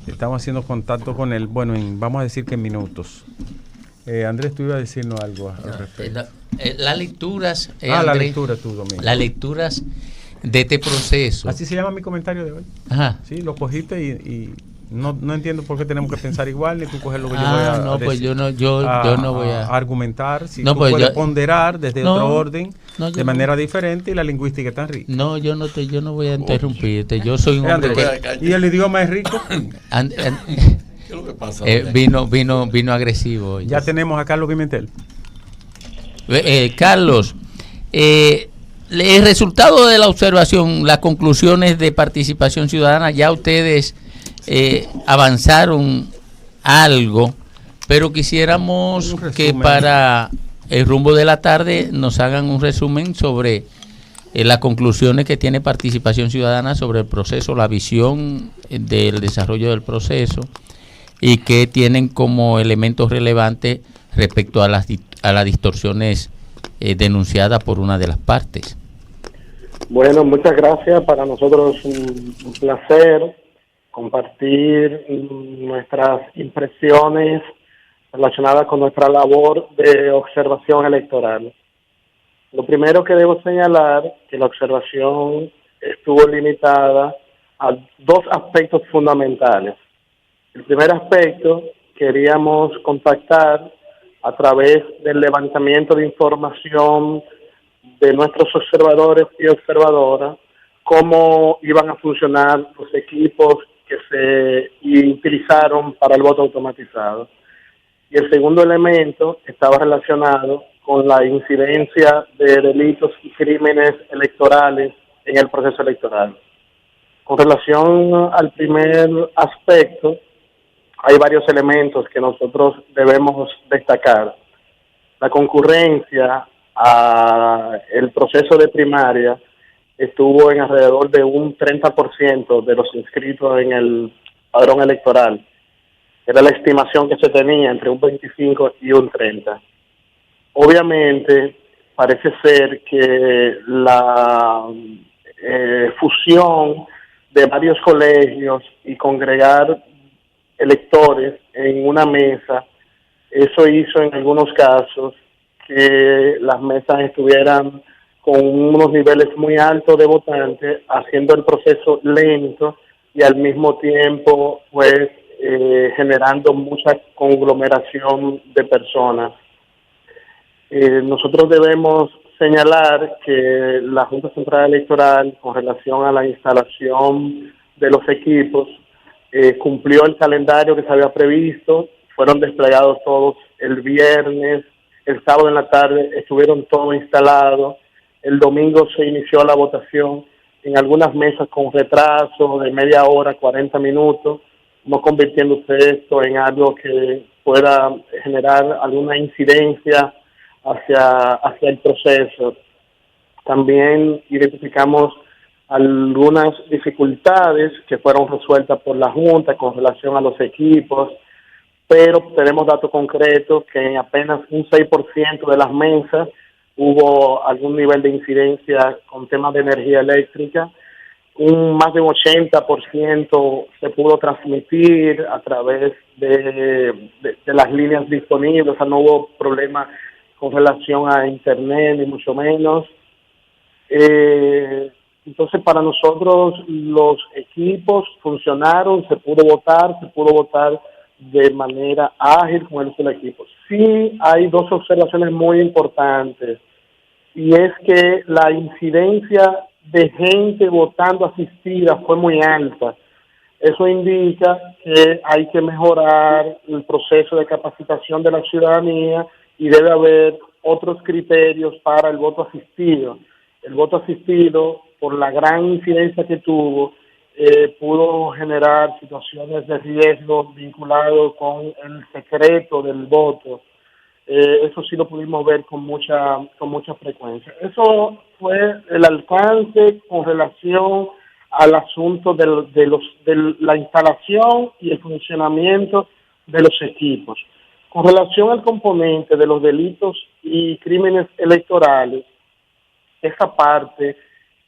Estamos haciendo contacto con él, bueno, vamos a decir que en minutos. Andrés, tú ibas a decirnos algo al respecto. Las lecturas, la lectura tú, Domingo. Las lecturas de este proceso. Así se llama mi comentario de hoy. Ajá. Sí, lo cogiste y no entiendo por qué tenemos que pensar igual, ni tú coges lo que yo voy a no, decir, pues yo no voy a argumentar, si no, tú pues puedes ponderar desde otro orden, de manera no, diferente, y la lingüística es tan rica. No, yo no voy a interrumpirte. Yo soy un hombre ¿Y el idioma es rico? ¿Qué es lo que pasa? Vino agresivo hoy. Ya tenemos a Carlos Pimentel. Carlos, el resultado de la observación, las conclusiones de participación ciudadana, ya ustedes avanzaron algo, pero quisiéramos que para el rumbo de la tarde nos hagan un resumen sobre las conclusiones que tiene participación ciudadana sobre el proceso, la visión del desarrollo del proceso y que tienen como elementos relevantes respecto a las distorsiones denunciadas por una de las partes. Bueno, muchas gracias. Para nosotros un placer compartir nuestras impresiones relacionadas con nuestra labor de observación electoral. Lo primero que debo señalar que la observación estuvo limitada a dos aspectos fundamentales. El primer aspecto, queríamos contactar a través del levantamiento de información de nuestros observadores y observadoras cómo iban a funcionar los equipos que se utilizaron para el voto automatizado. Y el segundo elemento estaba relacionado con la incidencia de delitos y crímenes electorales en el proceso electoral. Con relación al primer aspecto, hay varios elementos que nosotros debemos destacar. La concurrencia al proceso de primaria estuvo en alrededor de un 30% de los inscritos en el padrón electoral. Era la estimación que se tenía entre un 25 y un 30. Obviamente, parece ser que la fusión de varios colegios y congregar electores en una mesa, eso hizo en algunos casos que las mesas estuvieran con unos niveles muy altos de votantes, haciendo el proceso lento y al mismo tiempo pues generando mucha conglomeración de personas. Nosotros debemos señalar que la Junta Central Electoral, con relación a la instalación de los equipos, cumplió el calendario que se había previsto, fueron desplegados todos el viernes, el sábado en la tarde estuvieron todos instalados, el domingo se inició la votación, en algunas mesas con retraso de media hora, 40 minutos, no convirtiéndose esto en algo que pueda generar alguna incidencia hacia el proceso. También identificamos algunas dificultades que fueron resueltas por la Junta con relación a los equipos, pero tenemos datos concretos que en apenas un 6% de las mesas hubo algún nivel de incidencia con temas de energía eléctrica. Más de un 80% se pudo transmitir a través de las líneas disponibles, o sea, no hubo problema con relación a internet, ni mucho menos. Entonces, para nosotros los equipos funcionaron, se pudo votar de manera ágil con el uso del equipo. Sí hay dos observaciones muy importantes, y es que la incidencia de gente votando asistida fue muy alta. Eso indica que hay que mejorar el proceso de capacitación de la ciudadanía y debe haber otros criterios para el voto asistido. El voto asistido, por la gran incidencia que tuvo, pudo generar situaciones de riesgo vinculados con el secreto del voto. Eso sí lo pudimos ver con mucha frecuencia. Eso fue el alcance con relación al asunto de la instalación y el funcionamiento de los equipos. Con relación al componente de los delitos y crímenes electorales, esa parte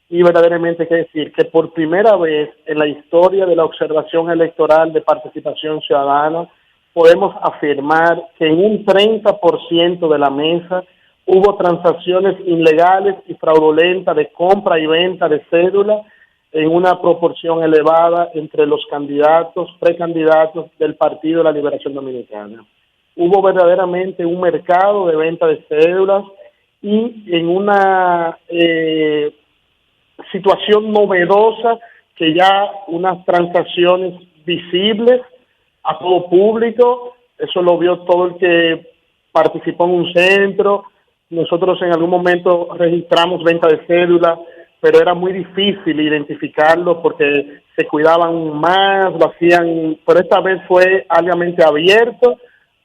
y verdaderamente hay que decir que por primera vez en la historia de la observación electoral de participación ciudadana podemos afirmar que en un 30% de la mesa hubo transacciones ilegales y fraudulentas de compra y venta de cédula en una proporción elevada entre los candidatos, precandidatos del Partido de la Liberación Dominicana. Hubo verdaderamente un mercado de venta de cédulas y en una situación novedosa que ya unas transacciones visibles a todo público, eso lo vio todo el que participó en un centro. Nosotros en algún momento registramos venta de cédula, pero era muy difícil identificarlo porque se cuidaban más, lo hacían, pero esta vez fue ampliamente abierto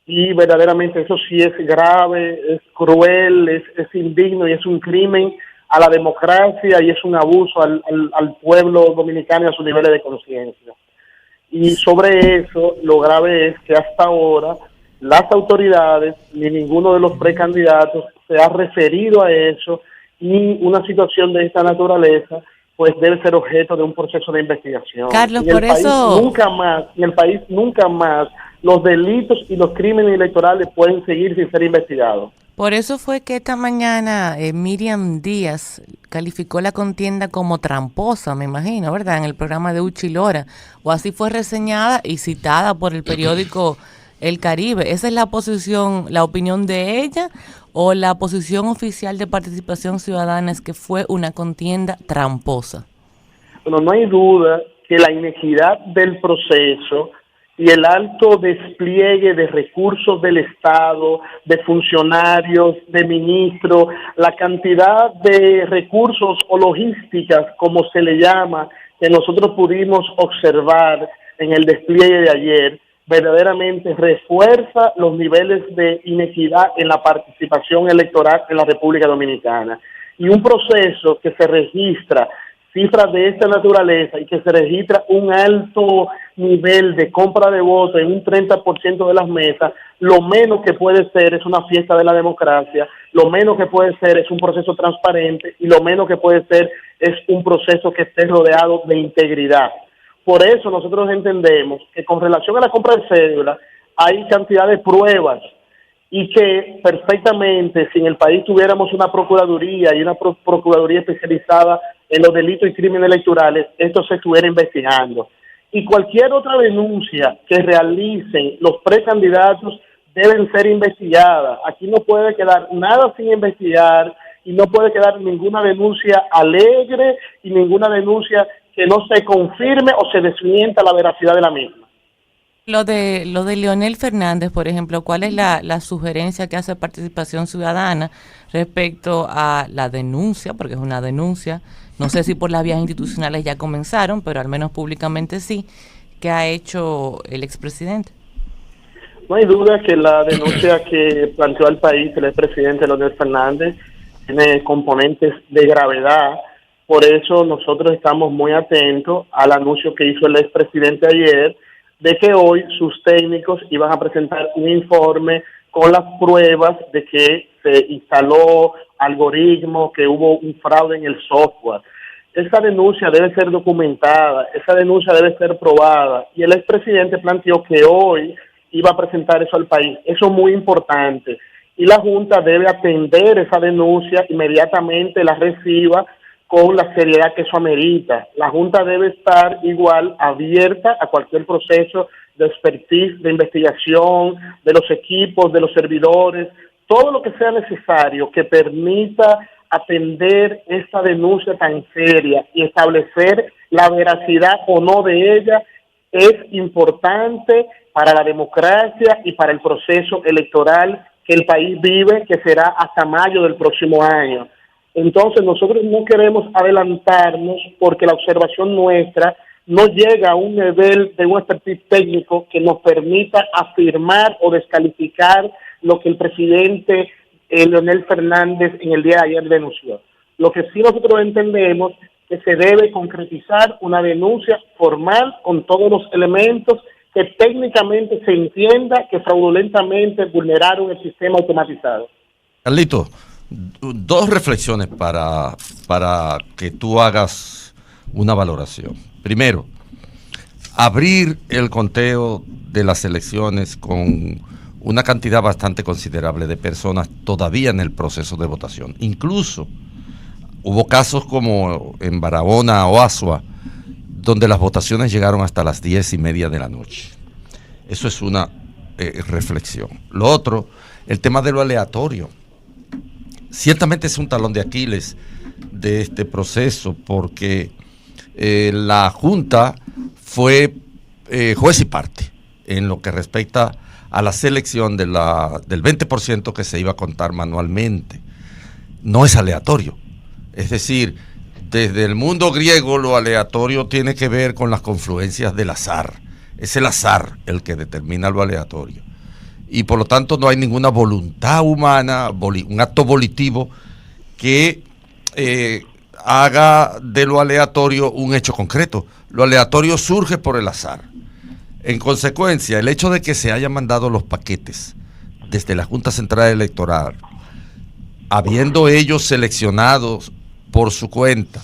y verdaderamente eso sí es grave, es cruel, es indigno y es un crimen a la democracia y es un abuso al pueblo dominicano y a sus niveles de conciencia. Y sobre eso, lo grave es que hasta ahora las autoridades ni ninguno de los precandidatos se ha referido a eso y una situación de esta naturaleza pues debe ser objeto de un proceso de investigación. Carlos, por eso en el país nunca más los delitos y los crímenes electorales pueden seguir sin ser investigados. Por eso fue que esta mañana Miriam Díaz calificó la contienda como tramposa, me imagino, ¿verdad? En el programa de Uchi Lora, o así fue reseñada y citada por el periódico El Caribe. ¿Esa es la posición, la opinión de ella, o la posición oficial de Participación Ciudadana es que fue una contienda tramposa? Bueno, no hay duda que la inequidad del proceso y el alto despliegue de recursos del Estado, de funcionarios, de ministros, la cantidad de recursos o logísticas, como se le llama, que nosotros pudimos observar en el despliegue de ayer, verdaderamente refuerza los niveles de inequidad en la participación electoral en la República Dominicana. Y un proceso que se registra cifras de esta naturaleza y que se registra un alto nivel de compra de votos en un 30% de las mesas, lo menos que puede ser es una fiesta de la democracia, lo menos que puede ser es un proceso transparente y lo menos que puede ser es un proceso que esté rodeado de integridad. Por eso nosotros entendemos que con relación a la compra de cédula hay cantidad de pruebas y que perfectamente si en el país tuviéramos una procuraduría y una procuraduría especializada en los delitos y crímenes electorales, esto se estuviera investigando. Y cualquier otra denuncia que realicen los precandidatos deben ser investigadas. Aquí no puede quedar nada sin investigar y no puede quedar ninguna denuncia alegre y ninguna denuncia que no se confirme o se desmienta la veracidad de la misma. Lo de Leonel Fernández, por ejemplo, ¿cuál es la sugerencia que hace Participación Ciudadana respecto a la denuncia? Porque es una denuncia, no sé si por las vías institucionales ya comenzaron, pero al menos públicamente sí, que ha hecho el expresidente. No hay duda que la denuncia que planteó al país el expresidente Leonel Fernández tiene componentes de gravedad. Por eso nosotros estamos muy atentos al anuncio que hizo el expresidente ayer de que hoy sus técnicos iban a presentar un informe con las pruebas de que se instaló algoritmos, que hubo un fraude en el software. Esa denuncia debe ser documentada, esa denuncia debe ser probada, y el expresidente planteó que hoy iba a presentar eso al país. Eso es muy importante, y la Junta debe atender esa denuncia, inmediatamente la reciba, con la seriedad que eso amerita. La Junta debe estar igual abierta a cualquier proceso de expertise, de investigación, de los equipos, de los servidores, todo lo que sea necesario que permita atender esta denuncia tan seria y establecer la veracidad o no de ella es importante para la democracia y para el proceso electoral que el país vive, que será hasta mayo del próximo año. Entonces nosotros no queremos adelantarnos porque la observación nuestra no llega a un nivel de un expertise técnico que nos permita afirmar o descalificar lo que el presidente Leonel Fernández en el día de ayer denunció. Lo que sí nosotros entendemos que se debe concretizar una denuncia formal con todos los elementos que técnicamente se entienda que fraudulentamente vulneraron el sistema automatizado. Carlito, Dos reflexiones para que tú hagas una valoración. Primero, abrir el conteo de las elecciones con una cantidad bastante considerable de personas todavía en el proceso de votación. Incluso hubo casos como en Barahona o Asua, donde las votaciones llegaron hasta las 10:30 de la noche. Eso es una reflexión. Lo otro, el tema de lo aleatorio. Ciertamente es un talón de Aquiles de este proceso, porque la Junta fue juez y parte en lo que respecta a la selección del 20% que se iba a contar manualmente. No es aleatorio. Es decir, desde el mundo griego lo aleatorio tiene que ver con las confluencias del azar. Es el azar el que determina lo aleatorio. Y por lo tanto no hay ninguna voluntad humana, un acto volitivo que haga de lo aleatorio un hecho concreto. Lo aleatorio surge por el azar. En consecuencia, el hecho de que se hayan mandado los paquetes desde la Junta Central Electoral, habiendo ellos seleccionado por su cuenta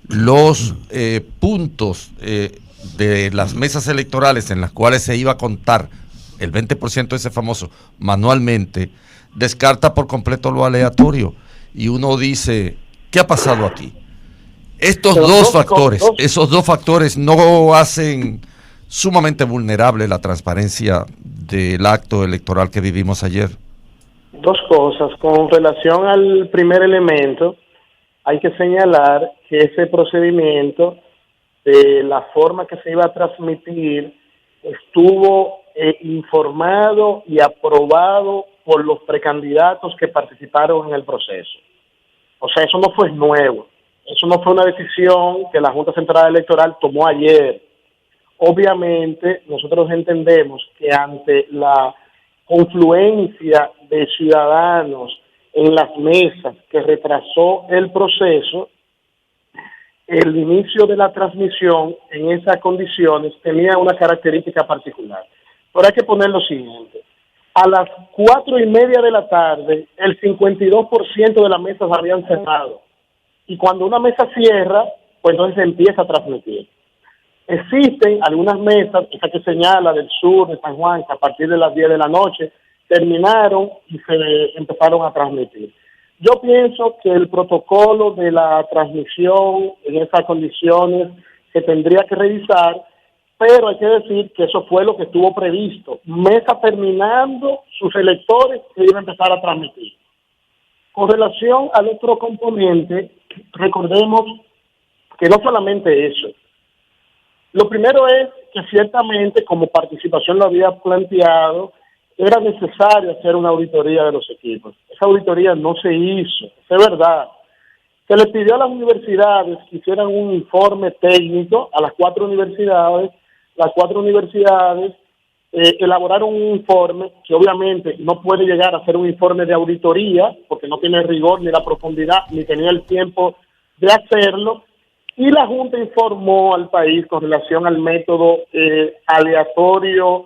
los puntos de las mesas electorales en las cuales se iba a contar el 20% ese famoso manualmente, descarta por completo lo aleatorio. Y uno dice, ¿qué ha pasado aquí? Esos dos factores no hacen sumamente vulnerable la transparencia del acto electoral que vivimos ayer. Dos cosas. Con relación al primer elemento, hay que señalar que ese procedimiento, de la forma que se iba a transmitir, estuvo informado y aprobado por los precandidatos que participaron en el proceso. O sea, eso no fue nuevo. Eso no fue una decisión que la Junta Central Electoral tomó ayer. Obviamente, nosotros entendemos que ante la confluencia de ciudadanos en las mesas que retrasó el proceso, el inicio de la transmisión en esas condiciones tenía una característica particular. Pero hay que poner lo siguiente. A las 4:30 de la tarde, el 52% de las mesas habían cerrado. Y cuando una mesa cierra, pues entonces se empieza a transmitir. Existen algunas mesas, esa que señala del sur de San Juan, que a partir de las 10 de la noche terminaron y se empezaron a transmitir. Yo pienso que el protocolo de la transmisión en esas condiciones se tendría que revisar, pero hay que decir que eso fue lo que estuvo previsto. Mesa terminando, sus electores se iban a empezar a transmitir. Con relación al otro componente, recordemos que no solamente eso. Lo primero es que ciertamente, como participación lo había planteado, era necesario hacer una auditoría de los equipos. Esa auditoría no se hizo, es verdad. Se le pidió a las universidades que hicieran un informe técnico, a las 4 universidades. Las 4 universidades elaboraron un informe que obviamente no puede llegar a ser un informe de auditoría, porque no tiene rigor ni la profundidad, ni tenía el tiempo de hacerlo. Y la Junta informó al país con relación al método aleatorio,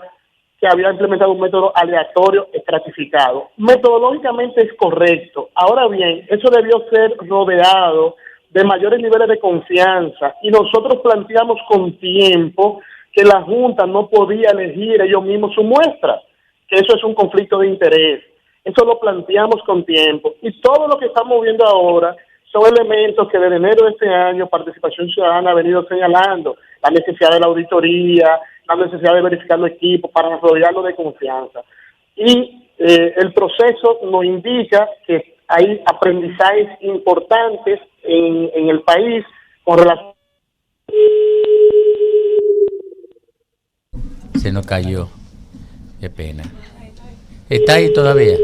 que había implementado un método aleatorio estratificado. Metodológicamente es correcto. Ahora bien, eso debió ser rodeado de mayores niveles de confianza, y nosotros planteamos con tiempo que la Junta no podía elegir ellos mismos su muestra, que eso es un conflicto de interés. Eso lo planteamos con tiempo. Y todo lo que estamos viendo ahora son elementos que desde enero de este año Participación Ciudadana ha venido señalando: la necesidad de la auditoría, la necesidad de verificar los equipos para rodearlo de confianza. Y el proceso nos indica que hay aprendizajes importantes en el país con relación. Se nos cayó. Qué pena. ¿Está ahí todavía?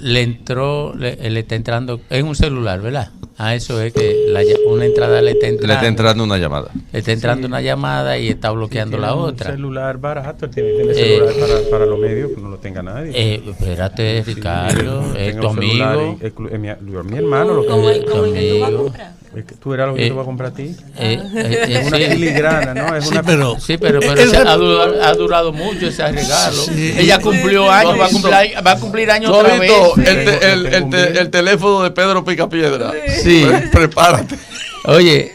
Le está entrando, es un celular, ¿verdad? Eso es que una entrada le está entrando. Le está entrando una llamada. Le está entrando una llamada y está bloqueando la otra. Un celular barato, tiene celular para los medios, que no lo tenga nadie. Espérate, Ricardo, es tu amigo. Mi hermano lo como el que tú vas a amigo. comprar. ¿Tú eras lo que te voy a comprar a ti? Es una filigrana, ¿no? Es una... pero ha durado mucho ese regalo. Sí. Ella cumplió años, va a cumplir años otra vez. El teléfono de Pedro Picapiedra. Sí. Prepárate. Oye,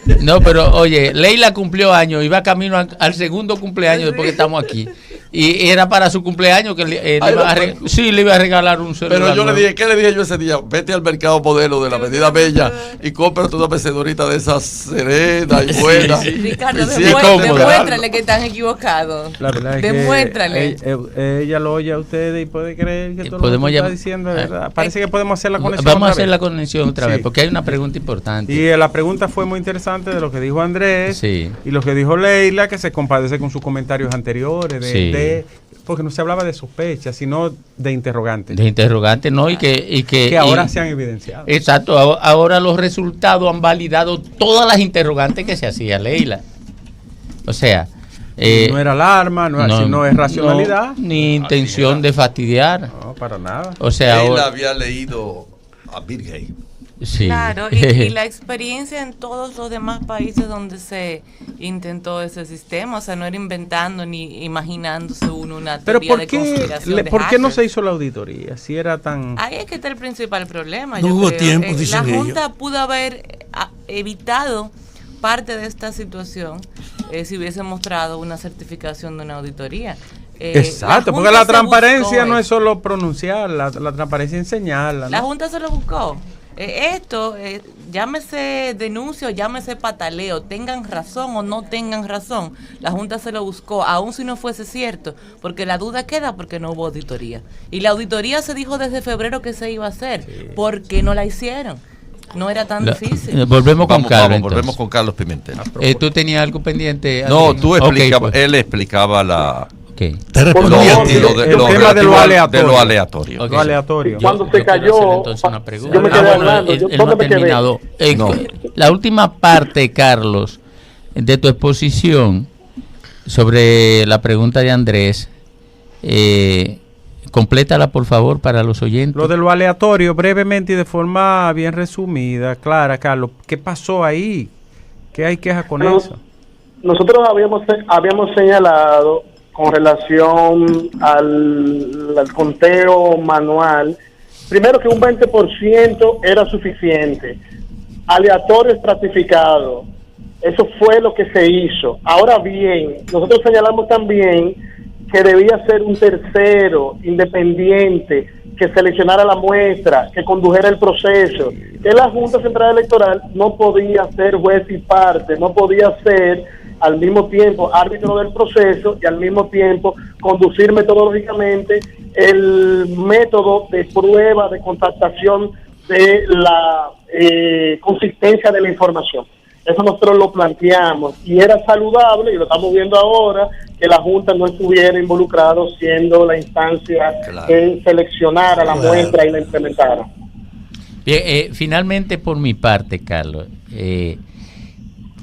Leila cumplió años y va camino al segundo cumpleaños después que estamos aquí. Y era para su cumpleaños que le iba a regalar un celular. Pero yo le dije, ¿qué le dije yo ese día? Vete al mercado modelo de la Avenida Bella y cómprate una mecedorita de esas serenas y buenas. Sí. Ricardo, demuéstrale que están equivocados. La verdad es demuéstrale. Que ella lo oye a ustedes y puede creer que todo podemos lo que está diciendo es verdad. Parece que podemos hacer la conexión. Vamos a hacer la conexión otra vez, porque hay una pregunta importante. Y la pregunta fue muy interesante de lo que dijo Andrés y lo que dijo Leila, que se compadece con sus comentarios anteriores porque no se hablaba de sospechas, sino de interrogantes. De interrogantes, ¿no? Y que ahora se han evidenciado. Exacto, ahora los resultados han validado todas las interrogantes que se hacía Leila. O sea... no era alarma, no es racionalidad. Ni intención de fastidiar. No, para nada. O sea, Leila había leído a Bill Gates. Sí. Claro, y la experiencia en todos los demás países donde se intentó ese sistema, o sea, no era inventando ni imaginándose una teoría de conspiración. ¿Por qué no se hizo la auditoría? Si era tan... Ahí es que está el principal problema. No hubo tiempo, dicen la Junta pudo haber evitado parte de esta situación si hubiese mostrado una certificación de una auditoría. Exacto, porque la transparencia no es solo pronunciar, la transparencia es enseñarla, ¿no? La Junta se lo buscó. Esto, llámese denuncio, llámese pataleo, tengan razón o no tengan razón, la Junta se lo buscó, aun si no fuese cierto, porque la duda queda porque no hubo auditoría. Y la auditoría se dijo desde febrero que se iba a hacer, porque no la hicieron. No era tan difícil. Volvemos con Carlos Pimentel. ¿Tú tenías algo pendiente? No, tú explicabas, él explicaba la... Okay. Te respondí a ti. Lo tema de lo aleatorio. Okay. Lo aleatorio. Cuando se cayó, entonces una pregunta. yo me quedé hablando. Él no ha terminado. La última parte, Carlos, de tu exposición sobre la pregunta de Andrés, complétala por favor para los oyentes. Lo de lo aleatorio, brevemente y de forma bien resumida, clara, Carlos. ¿Qué pasó ahí? ¿Qué hay queja con eso? Nosotros habíamos señalado con relación al conteo manual, primero que un 20% era suficiente, aleatorio estratificado, eso fue lo que se hizo. Ahora bien, nosotros señalamos también que debía ser un tercero independiente que seleccionara la muestra, que condujera el proceso, que la Junta Central Electoral no podía ser juez y parte, no podía ser al mismo tiempo árbitro del proceso y al mismo tiempo conducir metodológicamente el método de prueba de contactación de la consistencia de la información. Eso nosotros lo planteamos y era saludable, y lo estamos viendo ahora, que la Junta no estuviera involucrado siendo la instancia que seleccionara la muestra y la implementara. Bien, finalmente por mi parte, Carlos,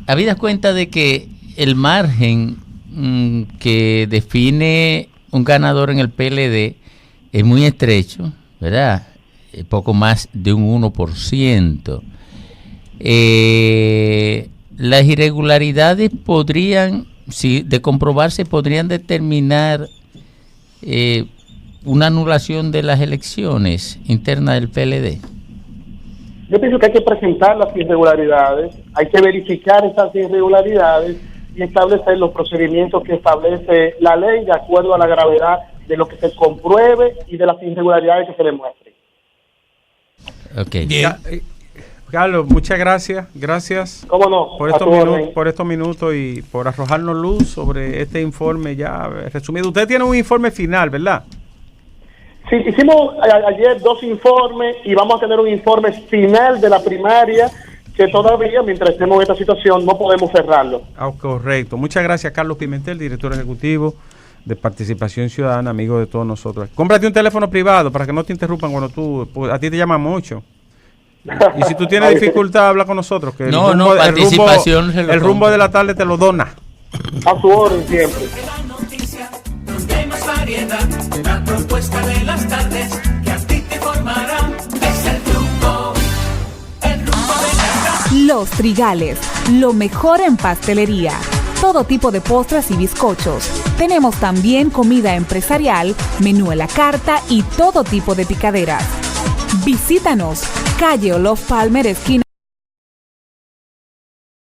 ¿habías cuenta de que el margen que define un ganador en el PLD es muy estrecho, ¿verdad? Poco más de un 1%. Las irregularidades podrían, si de comprobarse, podrían determinar una anulación de las elecciones internas del PLD. Yo pienso que hay que presentar las irregularidades, hay que verificar esas irregularidades y establecer los procedimientos que establece la ley de acuerdo a la gravedad de lo que se compruebe y de las irregularidades que se demuestren. Okay. Bien. Carlos, muchas gracias. Gracias. ¿Cómo no? Por estos minutos y por arrojarnos luz sobre este informe ya resumido. Usted tiene un informe final, ¿verdad? Sí, hicimos ayer 2 informes y vamos a tener un informe final de la primaria que todavía, mientras estemos en esta situación, no podemos cerrarlo. Correcto. Muchas gracias, Carlos Pimentel, director ejecutivo de Participación Ciudadana, amigo de todos nosotros. Cómprate un teléfono privado para que no te interrumpan cuando a ti te llaman mucho. Y si tú tienes dificultad, habla con nosotros. Que participación. El rumbo de la tarde te lo dona. A su orden siempre. La propuesta de las tardes que a ti te formará es el rumbo de la tarde. Los Trigales, lo mejor en pastelería. Todo tipo de postres y bizcochos. Tenemos también comida empresarial, menú a la carta y todo tipo de picaderas. Visítanos, calle Olof Palmer, esquina